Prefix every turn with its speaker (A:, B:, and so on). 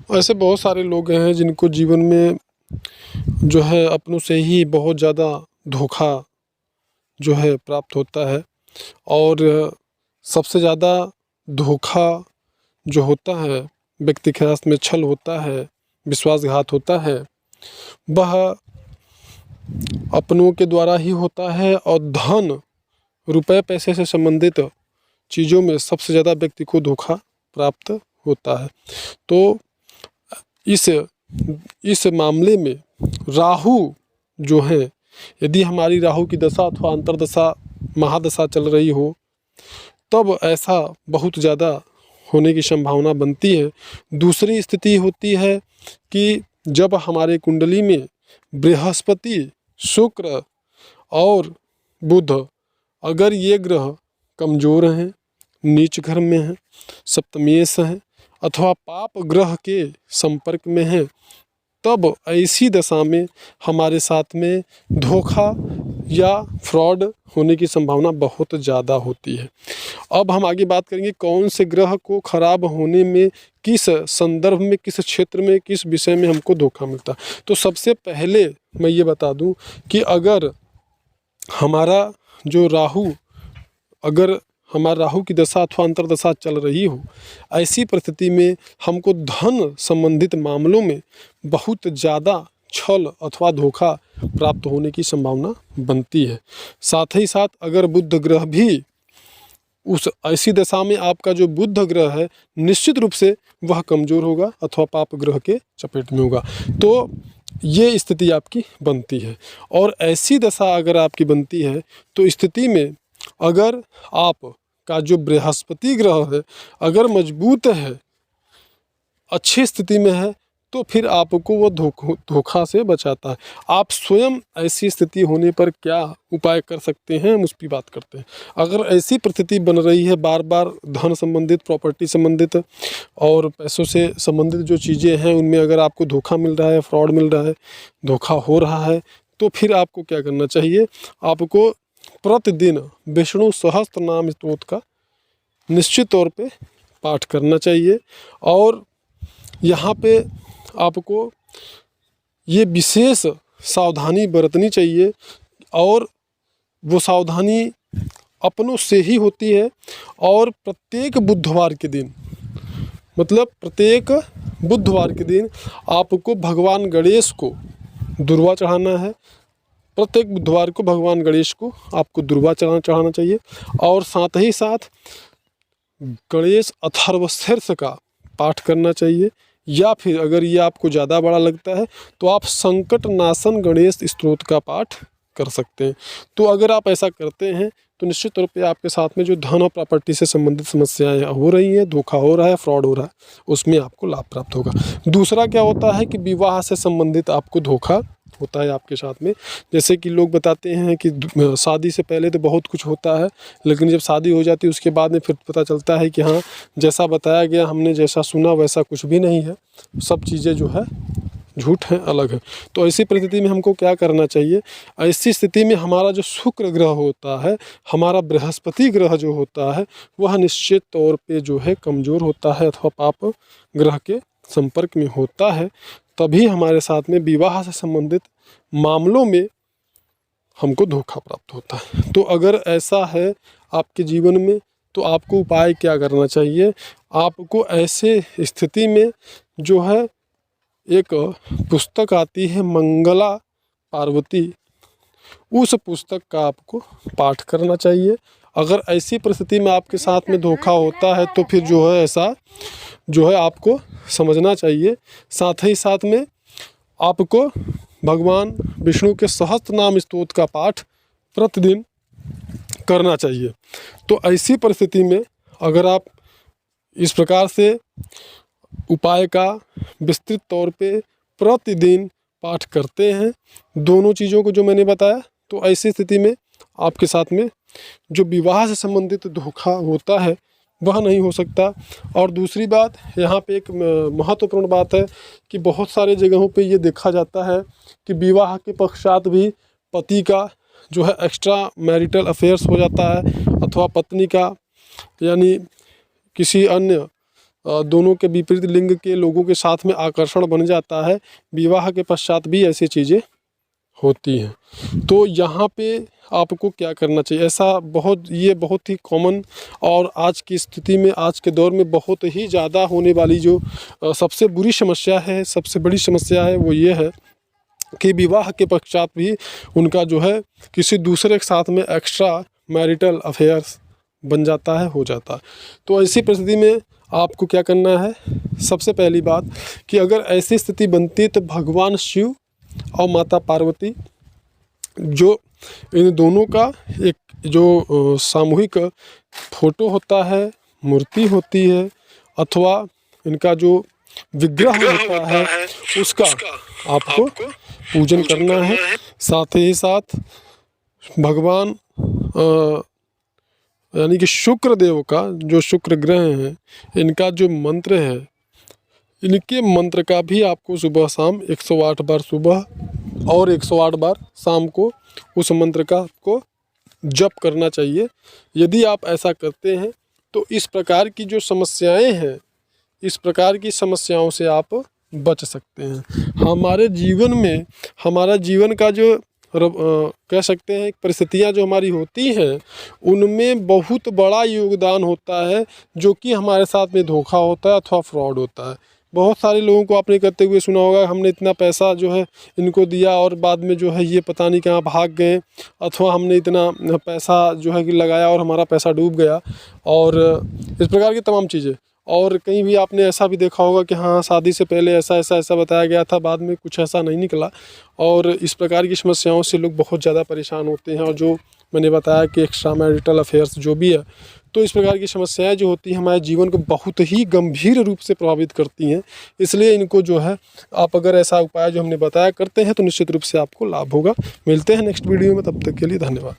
A: ऐसे बहुत सारे लोग हैं जिनको जीवन में जो है अपनों से ही बहुत ज़्यादा धोखा जो है प्राप्त होता है। और सबसे ज़्यादा धोखा जो होता है, व्यक्ति के साथ में छल होता है, विश्वासघात होता है, वह अपनों के द्वारा ही होता है। और धन, रुपए पैसे से संबंधित चीज़ों में सबसे ज़्यादा व्यक्ति को धोखा प्राप्त होता है। तो इस मामले में राहु जो है, यदि हमारी राहु की दशा अथवा अंतर्दशा महादशा चल रही हो, तब ऐसा बहुत ज़्यादा होने की संभावना बनती है। दूसरी स्थिति होती है कि जब हमारे कुंडली में बृहस्पति, शुक्र और बुध, अगर ये ग्रह कमज़ोर हैं, नीच घर में हैं, सप्तमेश हैं अथवा पाप ग्रह के संपर्क में हैं, तब ऐसी दशा में हमारे साथ में धोखा या फ्रॉड होने की संभावना बहुत ज़्यादा होती है। अब हम आगे बात करेंगे कौन से ग्रह को खराब होने में, किस संदर्भ में, किस क्षेत्र में, किस विषय में हमको धोखा मिलता है। तो सबसे पहले मैं ये बता दूं कि अगर हमारा जो राहु, अगर हमारा राहु की दशा अथवा अंतर्दशा चल रही हो, ऐसी परिस्थिति में हमको धन संबंधित मामलों में बहुत ज़्यादा छल अथवा धोखा प्राप्त होने की संभावना बनती है। साथ ही साथ अगर बुध ग्रह भी उस ऐसी दशा में, आपका जो बुध ग्रह है निश्चित रूप से वह कमज़ोर होगा अथवा पाप ग्रह के चपेट में होगा, तो ये स्थिति आपकी बनती है। और ऐसी दशा अगर आपकी बनती है तो स्थिति में अगर आप का जो बृहस्पति ग्रह है अगर मजबूत है, अच्छी स्थिति में है, तो फिर आपको वो धोखा से बचाता है। आप स्वयं ऐसी स्थिति होने पर क्या उपाय कर सकते हैं, हम उस पर बात करते हैं। अगर ऐसी परिस्थिति बन रही है, बार बार धन संबंधित, प्रॉपर्टी संबंधित और पैसों से संबंधित जो चीज़ें हैं उनमें अगर आपको धोखा मिल रहा है, फ्रॉड मिल रहा है, धोखा हो रहा है, तो फिर आपको क्या करना चाहिए। आपको प्रतिदिन विष्णु सहस्त्र नाम स्तोत्र का निश्चित तौर पे पाठ करना चाहिए। और यहाँ पे आपको ये विशेष सावधानी बरतनी चाहिए, और वो सावधानी अपनों से ही होती है। और प्रत्येक बुधवार के दिन, मतलब प्रत्येक बुधवार के दिन आपको भगवान गणेश को दुर्वा चढ़ाना है। प्रत्येक बुधवार को भगवान गणेश को आपको दुर्वा चढ़ाना चाहिए। और साथ ही साथ गणेश अथर्वशीर्ष का पाठ करना चाहिए, या फिर अगर ये आपको ज़्यादा बड़ा लगता है तो आप संकट नाशन गणेश स्तोत्र का पाठ कर सकते हैं। तो अगर आप ऐसा करते हैं तो निश्चित तौर पे आपके साथ में जो धन और प्रॉपर्टी से संबंधित समस्याएं हो रही हैं, धोखा हो रहा है, फ्रॉड हो रहा है, उसमें आपको लाभ प्राप्त होगा। दूसरा क्या होता है कि विवाह से संबंधित आपको धोखा होता है आपके साथ में। जैसे कि लोग बताते हैं कि शादी से पहले तो बहुत कुछ होता है, लेकिन जब शादी हो जाती है उसके बाद में फिर पता चलता है कि हाँ, जैसा बताया गया, हमने जैसा सुना वैसा कुछ भी नहीं है, सब चीज़ें जो है झूठ हैं, अलग है। तो ऐसी परिस्थिति में हमको क्या करना चाहिए। ऐसी स्थिति में हमारा जो शुक्र ग्रह होता है, हमारा बृहस्पति ग्रह जो होता है, वह निश्चित तौर पे जो है कमज़ोर होता है अथवा पाप ग्रह के संपर्क में होता है। तभी हमारे साथ में विवाह से संबंधित मामलों में हमको धोखा प्राप्त होता है। तो अगर ऐसा है आपके जीवन में, तो आपको उपाय क्या करना चाहिए। आपको ऐसे स्थिति में जो है, एक पुस्तक आती है मंगला पार्वती, उस पुस्तक का आपको पाठ करना चाहिए। अगर ऐसी परिस्थिति में आपके साथ में धोखा होता है तो फिर जो है ऐसा जो है आपको समझना चाहिए। साथ ही साथ में आपको भगवान विष्णु के सहस्त्र नाम स्तोत्र का पाठ प्रतिदिन करना चाहिए। तो ऐसी परिस्थिति में अगर आप इस प्रकार से उपाय का विस्तृत तौर पे प्रतिदिन पाठ करते हैं, दोनों चीज़ों को जो मैंने बताया, तो ऐसी स्थिति में आपके साथ में जो विवाह से संबंधित धोखा होता है वह नहीं हो सकता। और दूसरी बात, यहाँ पे एक महत्वपूर्ण बात है कि बहुत सारे जगहों पे ये देखा जाता है कि विवाह के पश्चात भी पति का जो है एक्स्ट्रा मैरिटल अफेयर्स हो जाता है, अथवा पत्नी का यानी किसी अन्य दोनों के विपरीत लिंग के लोगों के साथ में आकर्षण बन जाता है। विवाह के पश्चात भी ऐसी चीज़ें होती हैं। तो यहाँ पे आपको क्या करना चाहिए, ये बहुत ही कॉमन और आज की स्थिति में, आज के दौर में बहुत ही ज़्यादा होने वाली जो सबसे बुरी समस्या है, सबसे बड़ी समस्या है, वो ये है कि विवाह के पश्चात भी उनका जो है किसी दूसरे के साथ में एक्स्ट्रा मैरिटल अफेयर्स बन जाता है, हो जाता है। तो ऐसी परिस्थिति में आपको क्या करना है, सबसे पहली बात कि अगर ऐसी स्थिति बनती है तो भगवान शिव और माता पार्वती, जो इन दोनों का एक जो सामूहिक फोटो होता है, मूर्ति होती है, अथवा इनका जो विग्रह होता है, उसका आपको पूजन करना है। साथ ही साथ भगवान यानी कि शुक्र देव का, जो शुक्र ग्रह हैं, इनका जो मंत्र है, इनके मंत्र का भी आपको सुबह शाम 108 बार सुबह और 108 बार शाम को उस मंत्र का आपको जप करना चाहिए। यदि आप ऐसा करते हैं तो इस प्रकार की जो समस्याएं हैं, इस प्रकार की समस्याओं से आप बच सकते हैं। हमारे जीवन में, हमारा जीवन का जो कह सकते हैं परिस्थितियां जो हमारी होती हैं, उनमें बहुत बड़ा योगदान होता है, जो कि हमारे साथ में धोखा होता है अथवा फ्रॉड होता है। बहुत सारे लोगों को आपने करते हुए सुना होगा, हमने इतना पैसा जो है इनको दिया और बाद में जो है ये पता नहीं कहाँ भाग गए, अथवा हमने इतना पैसा जो है कि लगाया और हमारा पैसा डूब गया, और इस प्रकार की तमाम चीज़ें। और कहीं भी आपने ऐसा भी देखा होगा कि हाँ, शादी से पहले ऐसा बताया गया था, बाद में कुछ ऐसा नहीं निकला, और इस प्रकार की समस्याओं से लोग बहुत ज़्यादा परेशान होते हैं। और जो मैंने बताया कि एक्स्ट्रा मैरिटल अफेयर्स जो भी है, तो इस प्रकार की समस्याएं जो होती हैं हमारे जीवन को बहुत ही गंभीर रूप से प्रभावित करती हैं। इसलिए इनको जो है आप अगर ऐसा उपाय जो हमने बताया करते हैं तो निश्चित रूप से आपको लाभ होगा। मिलते हैं नेक्स्ट वीडियो में, तब तक के लिए धन्यवाद।